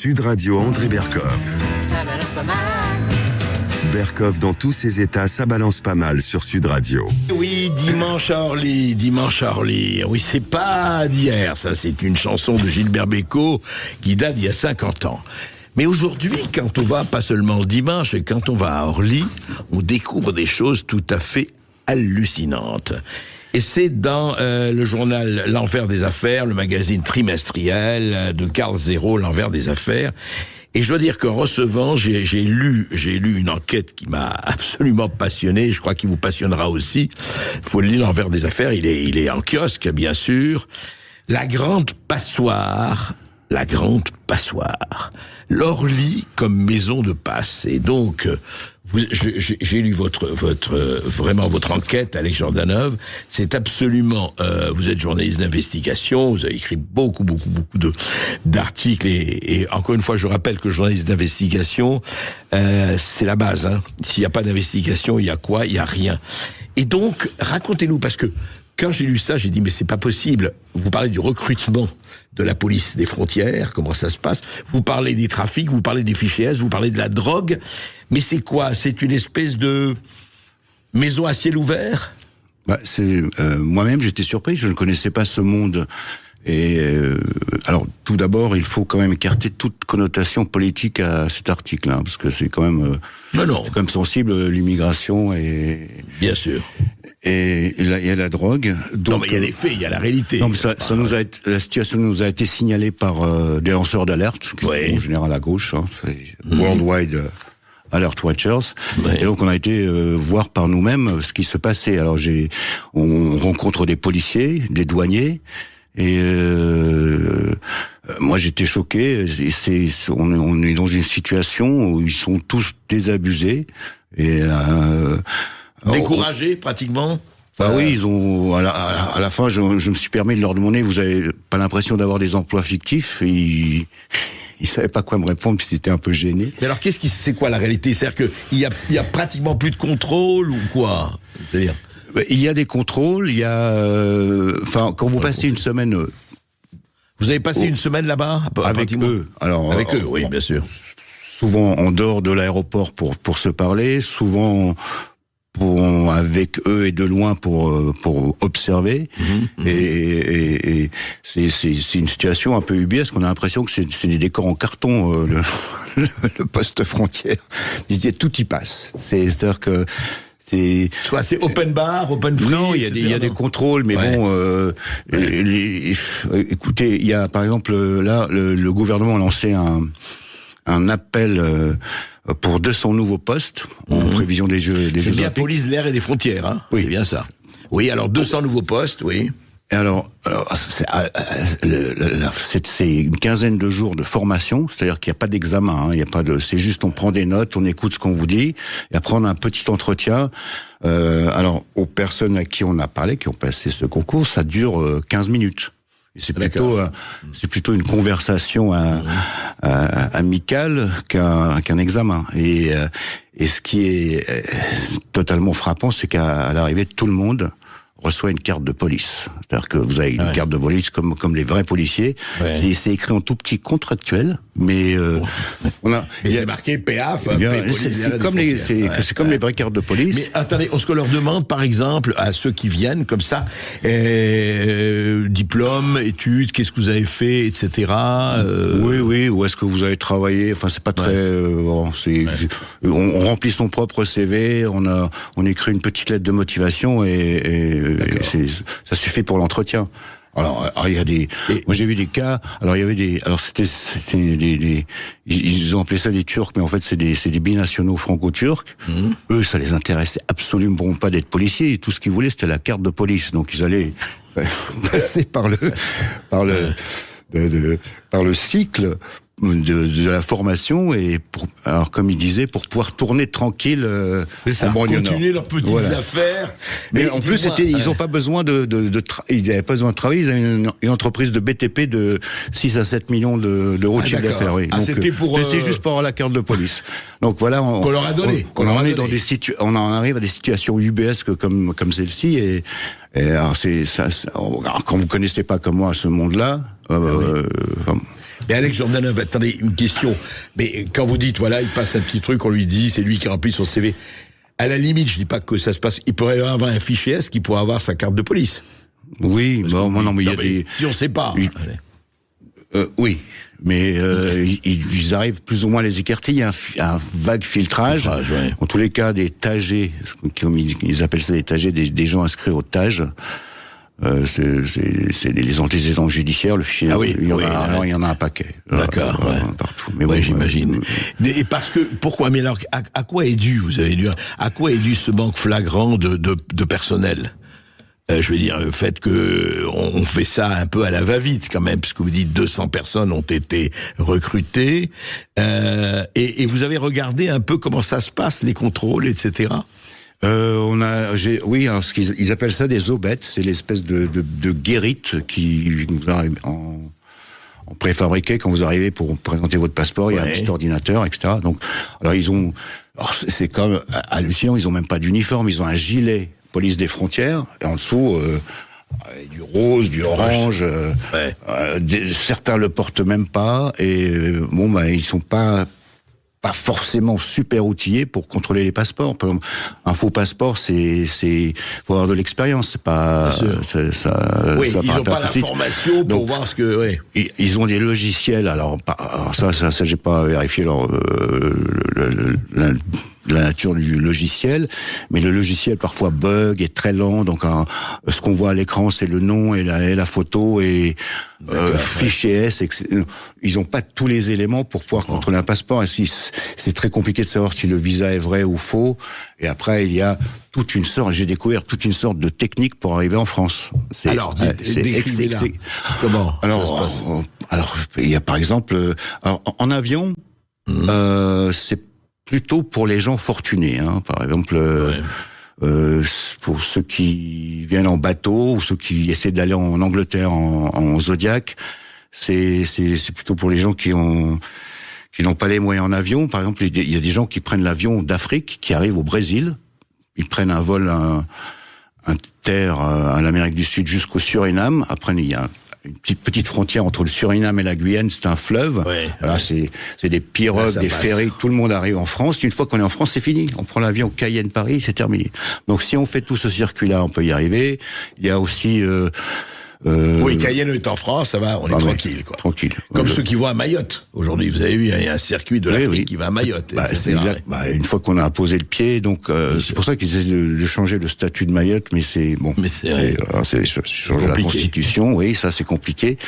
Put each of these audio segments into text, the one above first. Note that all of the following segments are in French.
Sud Radio André Berkoff. Ça balance pas mal. Berkoff dans tous ses états, ça balance pas mal sur Sud Radio. Oui, dimanche à Orly. Oui, c'est pas d'hier, ça, c'est une chanson de Gilbert Bécaud qui date d'il y a 50 ans. Mais aujourd'hui, quand on va, pas seulement dimanche, quand on va à Orly, on découvre des choses tout à fait hallucinantes. Et c'est dans le journal L'Envers des Affaires, le magazine trimestriel de Carl Zéro, L'Envers des Affaires. Et je dois dire qu'en recevant, j'ai lu une enquête qui m'a absolument passionné. Je crois qu'il vous passionnera aussi. Il faut le lire, L'Envers des Affaires. Il est en kiosque, bien sûr. La grande passoire. L'Orly comme maison de passe. Et donc, j'ai lu vraiment votre enquête, Alex Jordanov. C'est absolument, vous êtes journaliste d'investigation, vous avez écrit beaucoup d'articles et encore une fois, je rappelle que journaliste d'investigation, c'est la base, hein. S'il n'y a pas d'investigation, il y a quoi? Il y a rien. Et donc, racontez-nous, parce que quand j'ai lu ça, j'ai dit, mais c'est pas possible. Vous parlez du recrutement de la police des frontières, comment ça se passe. Vous parlez des trafics, vous parlez des fichiers S, vous parlez de la drogue. Mais c'est quoi? C'est une espèce de maison à ciel ouvert? Moi-même, j'étais surpris. Je ne connaissais pas ce monde. Et alors, tout d'abord, il faut quand même écarter toute connotation politique à cet article, hein, parce que c'est quand même, c'est quand même sensible, l'immigration et... Bien sûr. Et il y a la drogue. Donc, non, mais il y a les faits, il y a la réalité. Donc la situation nous a été signalée par des lanceurs d'alerte, qui sont en général à gauche, hein, Worldwide Alert Watchers. Et donc on a été voir par nous-mêmes ce qui se passait. Alors on rencontre des policiers, des douaniers. Et moi j'étais choqué. On est dans une situation où ils sont tous désabusés et découragés pratiquement. Bah oui, ils ont à la fin, je me suis permis de leur demander, vous avez pas l'impression d'avoir des emplois fictifs? Et ils savaient pas quoi me répondre, puis c'était un peu gêné. Mais alors c'est quoi la réalité? C'est-à-dire qu'il y a pratiquement plus de contrôle ou quoi? C'est-à-dire il y a des contrôles, il y a quand vous passez une semaine. Vous avez passé une semaine là-bas avec eux. Alors avec eux, oui, bien sûr. Souvent en dehors de l'aéroport pour se parler, souvent avec eux et de loin pour observer. Et c'est une situation un peu ubuesque. On a l'impression que c'est des décors en carton, le poste frontière. Tout y passe. C'est-à-dire que c'est open bar, open free. Non, il y a des contrôles, mais bon, écoutez, il y a par exemple là le gouvernement a lancé un appel pour 200 nouveaux postes en prévision des Jeux. C'est bien police, l'air et des frontières, hein. Oui. C'est bien ça. Oui, alors 200 nouveaux postes, oui. Et alors c'est une quinzaine de jours de formation, c'est-à-dire qu'il n'y a pas d'examen, hein, il y a pas c'est juste on prend des notes, on écoute ce qu'on vous dit, et après on a un petit entretien. Alors aux personnes à qui on a parlé, qui ont passé ce concours, ça dure 15 minutes. Et c'est plutôt une conversation amicale qu'un examen. Et ce qui est totalement frappant, c'est qu'à l'arrivée, tout le monde reçoit une carte de police. C'est-à-dire que vous avez une carte de police comme les vrais policiers. Et c'est écrit en tout petit contractuel, mais c'est marqué PAF. C'est comme les vraies cartes de police. Mais attendez, ce qu'on leur demande, par exemple, à ceux qui viennent comme ça, diplôme, études, qu'est-ce que vous avez fait, etc. Oui, où est-ce que vous avez travaillé? Enfin, c'est pas très. On remplit son propre CV, on écrit une petite lettre de motivation et ça suffit pour l'entretien. Alors il y a moi j'ai vu des cas. Alors il y avait ils ont appelé ça des Turcs, mais en fait c'est des binationaux franco-turcs. Eux, ça les intéressait absolument pas d'être policiers. Tout ce qu'ils voulaient, c'était la carte de police. Donc ils allaient passer par le cycle de la formation alors comme il disait, pour pouvoir tourner tranquille en banlieue nord. Continuer leurs petites affaires. Mais en plus, ils n'ont pas besoin ils n'avaient pas besoin de travailler. Ils avaient une entreprise de BTP de 6 à 7 millions d'euros de chiffre d'affaires. Oui. Donc, c'était juste pour avoir la carte de police. Donc voilà, qu'on leur a donné. On en arrive à des situations ubuesques comme celle-ci et alors quand vous connaissez pas comme moi ce monde-là. Mais Alex Jordanov, attendez, une question. Mais quand vous dites, voilà, il passe un petit truc, on lui dit, c'est lui qui remplit son CV. À la limite, je dis pas que ça se passe. Il pourrait y avoir un fichier S qui pourrait avoir sa carte de police. Oui, bon, non, mais il y a des... Si on sait pas. Oui, mais ils arrivent plus ou moins à les écarter. Il y a un vague filtrage. Ouais. En tous les cas, des tagés, comme ils appellent ça des tagés, des gens inscrits au TAGE. C'est les antécédents judiciaires, le fichier. Il y en a un paquet. D'accord. Partout. Mais ouais, j'imagine. Et parce que, pourquoi? Mais alors, à quoi est dû, vous avez dit, à quoi est dû ce manque flagrant de personnel? Je veux dire, le fait que on fait ça un peu à la va-vite quand même, puisque vous dites 200 personnes ont été recrutées, et vous avez regardé un peu comment ça se passe, les contrôles, etc. Oui, alors ils appellent ça des aubettes, c'est l'espèce de guérite qui vous arrive en préfabriqué quand vous arrivez pour présenter votre passeport. Il y a un petit ordinateur, etc. Donc, c'est comme hallucinant, ils ont même pas d'uniforme, ils ont un gilet police des frontières, et en dessous, du rose, du orange, certains le portent même pas, et ils sont pas forcément super outillés pour contrôler les passeports. Par exemple, un faux passeport, faut avoir de l'expérience, c'est pas, ils n'ont pas la formation pour voir ce que, Ils ont des logiciels, alors ça j'ai pas vérifié la nature du logiciel, mais le logiciel parfois bug, est très lent, donc ce qu'on voit à l'écran c'est le nom et la photo et fichier S, ils ont pas tous les éléments pour pouvoir contrôler un passeport, et c'est très compliqué de savoir si le visa est vrai ou faux, et après il y a j'ai découvert toute une sorte de technique pour arriver en France. Alors, décrivez-la. Comment ça se passe? Alors, il y a par exemple, en avion, c'est plutôt pour les gens fortunés, hein. Par exemple, pour ceux qui viennent en bateau ou ceux qui essaient d'aller en Angleterre en Zodiac, c'est plutôt pour les gens qui n'ont pas les moyens en avion. Par exemple, il y a des gens qui prennent l'avion d'Afrique, qui arrivent au Brésil, ils prennent un vol inter à l'Amérique du Sud jusqu'au Suriname. Après, il y a une petite frontière entre le Suriname et la Guyane, c'est un fleuve. Voilà, c'est des pirogues, des ferries, tout le monde arrive en France. Une fois qu'on est en France, c'est fini. On prend l'avion Cayenne-Paris, c'est terminé. Donc si on fait tout ce circuit-là, on peut y arriver. Il y a aussi... Cayenne est en France, ça va, on est tranquille, quoi. Tranquille. Comme ceux qui vont à Mayotte. Aujourd'hui, vous avez vu, il y a un circuit de l'Afrique qui va à Mayotte. C'est exact. Une fois qu'on a posé le pied, donc c'est pour ça qu'ils essaient de changer le statut de Mayotte, mais c'est bon. Mais c'est changer la Constitution, oui, ça c'est compliqué.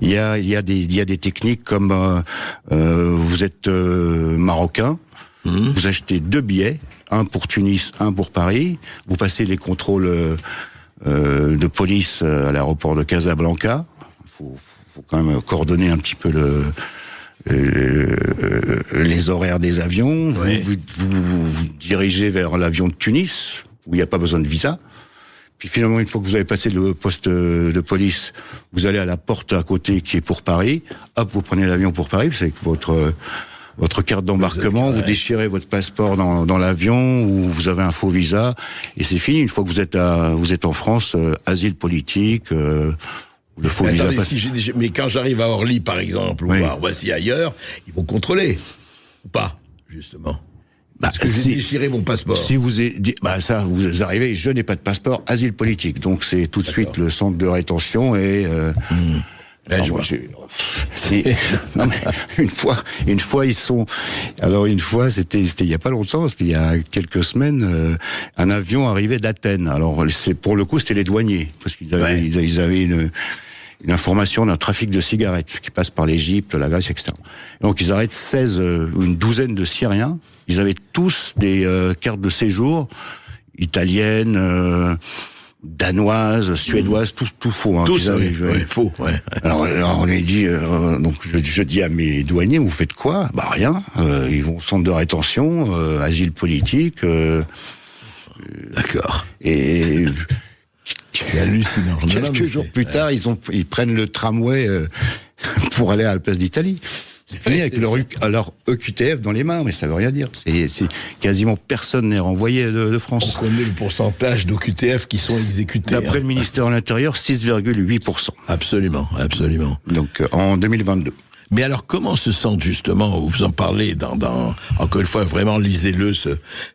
Il y a des techniques comme vous êtes marocain. Vous achetez 2 billets, un pour Tunis, un pour Paris. Vous passez les contrôles de police à l'aéroport de Casablanca. Faut quand même coordonner un petit peu les horaires des avions. Vous dirigez vers l'avion de Tunis, où il n'y a pas besoin de visa. Puis finalement, une fois que vous avez passé le poste de police, vous allez à la porte à côté qui est pour Paris. Hop, vous prenez l'avion pour Paris, c'est votre carte d'embarquement, vous déchirez votre passeport dans l'avion, ou vous avez un faux visa, et c'est fini. Une fois que vous êtes en France, asile politique, le faux visa. Attendez, mais quand j'arrive à Orly, par exemple, ou à Roissy ailleurs, ils vont contrôler, ou pas, justement. Parce que j'ai déchiré mon passeport. Si vous vous arrivez, je n'ai pas de passeport, asile politique. Donc c'est tout de suite le centre de rétention et... Non, mais une fois ils sont. Alors une fois, c'était il y a pas longtemps, c'était il y a quelques semaines, un avion arrivait d'Athènes. Alors pour le coup, c'était les douaniers parce qu'ils avaient une information d'un trafic de cigarettes qui passe par l'Égypte, la Grèce, etc. Donc ils arrêtent une douzaine de Syriens. Ils avaient tous des cartes de séjour italiennes. Danoise, suédoise, tout faux. Hein, tous faux. Alors on lui dit, donc je dis à mes douaniers, vous faites quoi? Rien. Ils vont au centre de rétention, asile politique. D'accord. Et c'est hallucinant. Quelques jours plus tard, ils prennent le tramway pour aller à la place d'Italie. C'est fini avec leur EQTF dans les mains, mais ça veut rien dire. C'est quasiment personne n'est renvoyé de France. On connaît le pourcentage d'OQTF qui sont exécutés. D'après le ministère de l'Intérieur, 6,8%. Absolument. Donc en 2022. Mais alors, comment se sentent justement, vous en parlez encore une fois, vraiment, lisez-le,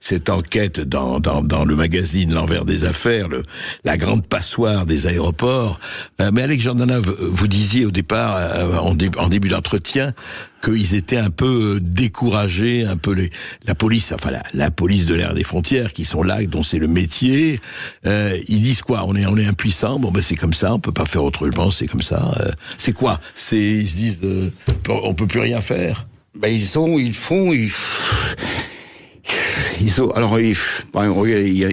cette enquête dans le magazine L'Envers des Affaires, la grande passoire des aéroports. Mais Alex Jordanov, vous disiez au départ, en début d'entretien, qu'ils étaient un peu découragés, un peu la police, enfin la police de l'air des frontières, qui sont là, dont c'est le métier. Ils disent quoi? On est impuissant. Bon, ben c'est comme ça. On peut pas faire autrement. C'est comme ça. C'est quoi? Ils se disent, on peut plus rien faire. Ben il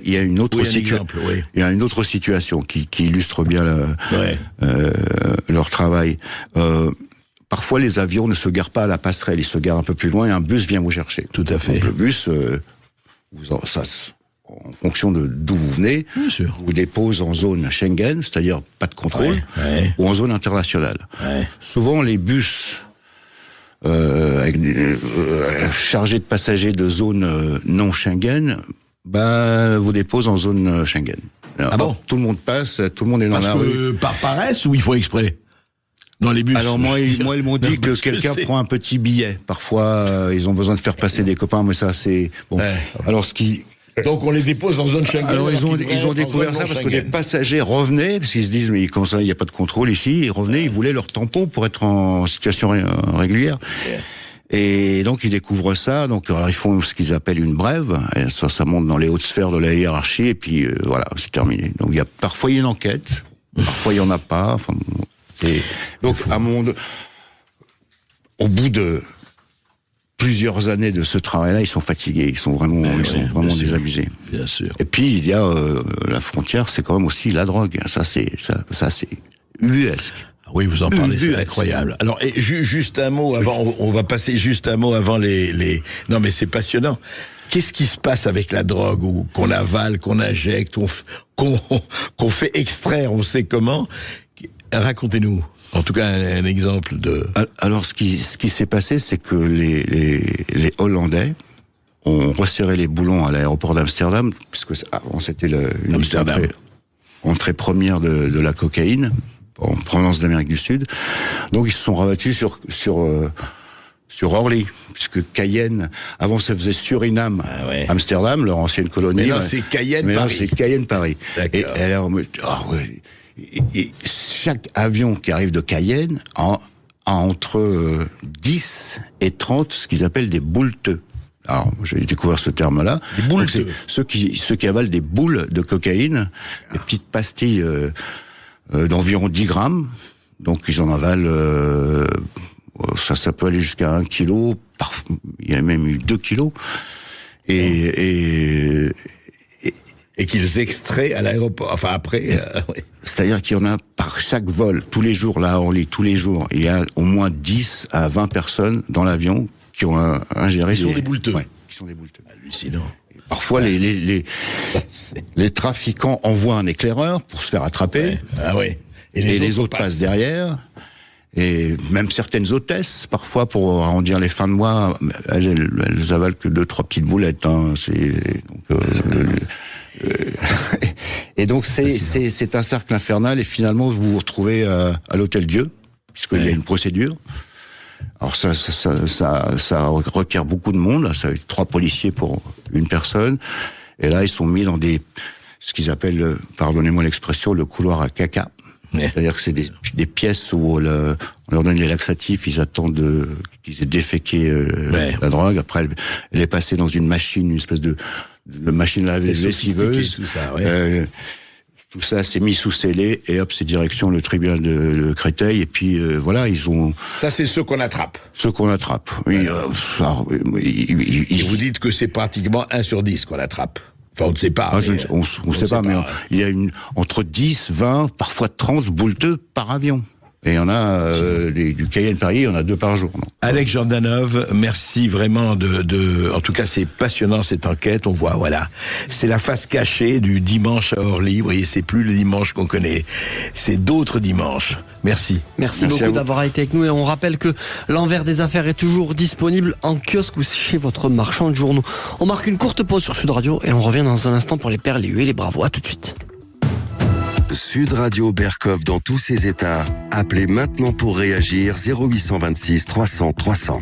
y a une autre situation. Oui. Il y a une autre situation qui illustre bien leur travail. Parfois, les avions ne se garent pas à la passerelle, ils se garent un peu plus loin et un bus vient vous chercher. Tout à fait. Donc, le bus, en fonction d'où vous venez, vous dépose en zone Schengen, c'est-à-dire pas de contrôle, ou en zone internationale. Ouais. Souvent, les bus chargés de passagers de zone non Schengen, vous déposent en zone Schengen. Alors, bon? Tout le monde passe, tout le monde est dans la rue. Par paresse ou ils font exprès? Dans les bus. Alors moi ils m'ont dit que quelqu'un prend un petit billet. Parfois, ils ont besoin de faire passer des copains, mais ça c'est bon. Ouais. Alors donc on les dépose en zone Schengen. Alors ils ont découvert ça parce que les passagers revenaient, parce qu'ils se disent mais comment ça, il n'y a pas de contrôle ici. Ils revenaient, ils voulaient leur tampon pour être en situation régulière. Et donc ils découvrent ça. Donc alors, ils font ce qu'ils appellent une brève. Et ça monte dans les hautes sphères de la hiérarchie. Et puis voilà, c'est terminé. Donc parfois il y a une enquête, parfois il y en a pas. Enfin, et donc, au bout de plusieurs années de ce travail-là, ils sont fatigués, ils sont vraiment désabusés. Bien sûr. Et puis, il y a la frontière, c'est quand même aussi la drogue. Ça c'est ubuesque. Oui, vous en parlez, c'est incroyable. Alors, et juste un mot avant, on va passer juste un mot avant les... Non, mais c'est passionnant. Qu'est-ce qui se passe avec la drogue, ou qu'on avale, qu'on injecte, qu'on fait extraire, on sait comment? Racontez-nous, en tout cas, un exemple de... Alors, ce qui s'est passé, c'est que les Hollandais ont resserré les boulons à l'aéroport d'Amsterdam, puisque avant c'était une entrée première de la cocaïne, en provenance d'Amérique du Sud. Donc, ils se sont rabattus sur Orly, puisque Cayenne, avant ça faisait Suriname, Amsterdam, leur ancienne colonie. Mais là, c'est Cayenne, Paris. Mais là, c'est Cayenne, Paris. D'accord. Et alors, et chaque avion qui arrive de Cayenne a entre 10 et 30 ce qu'ils appellent des boulteux. Alors, j'ai découvert ce terme-là. Des boulteux. Ceux qui avalent des boules de cocaïne, des petites pastilles d'environ 10 grammes. Donc, ils en avalent... ça peut aller jusqu'à 1 kilo. Il y a même eu 2 kilos. Et qu'ils extraient à l'aéroport, enfin après... C'est-à-dire qu'il y en a par chaque vol, tous les jours, là à Orly, tous les jours, il y a au moins 10 à 20 personnes dans l'avion qui ont ingéré... Qui sont des boulteux. Ouais, qui sont des boulteux. Hallucinant. Et parfois, les trafiquants envoient un éclaireur pour se faire attraper. Ouais. Ah oui. Et les autres passent derrière. Et même certaines hôtesses, parfois, pour arrondir les fins de mois, elles avalent que 2-3 petites boulettes. Hein. Et donc c'est un cercle infernal. Et finalement, vous vous retrouvez à l'Hôtel Dieu, puisqu'il y a une procédure. Alors ça requiert beaucoup de monde. Là, ça va être 3 policiers pour une personne. Et là, ils sont mis dans ce qu'ils appellent, pardonnez-moi l'expression, le couloir à caca. C'est-à-dire que c'est des pièces où on leur donne les laxatifs, ils attendent qu'ils aient déféqué la drogue. Après, elle est passée dans une machine, une espèce de machine lessiveuse. Tout ça, tout ça s'est mis sous scellé et hop, c'est direction le tribunal de Créteil. Et puis voilà, ils ont... Ça, c'est ceux qu'on attrape. Ceux qu'on attrape. Oui, vous dites que c'est pratiquement 1 sur 10 qu'on attrape. Enfin, on ne sait pas. On ne sait pas, mais il y a entre 10, 20, parfois 30 boulteux par avion. Et il y en a du Cayenne-Paris, il y en a 2 par jour. Non. Alex Jordanov, merci vraiment en tout cas, c'est passionnant cette enquête. On voit, voilà, c'est la face cachée du dimanche à Orly. Vous voyez, c'est plus le dimanche qu'on connaît, c'est d'autres dimanches. Merci. Merci beaucoup d'avoir été avec nous. Et on rappelle que l'envers des affaires est toujours disponible en kiosque ou chez votre marchand de journaux. On marque une courte pause sur Sud Radio et on revient dans un instant pour les perles, les huées, les bravos. À tout de suite. Sud Radio Berckhoff dans tous ses états. Appelez maintenant pour réagir 0826 300 300.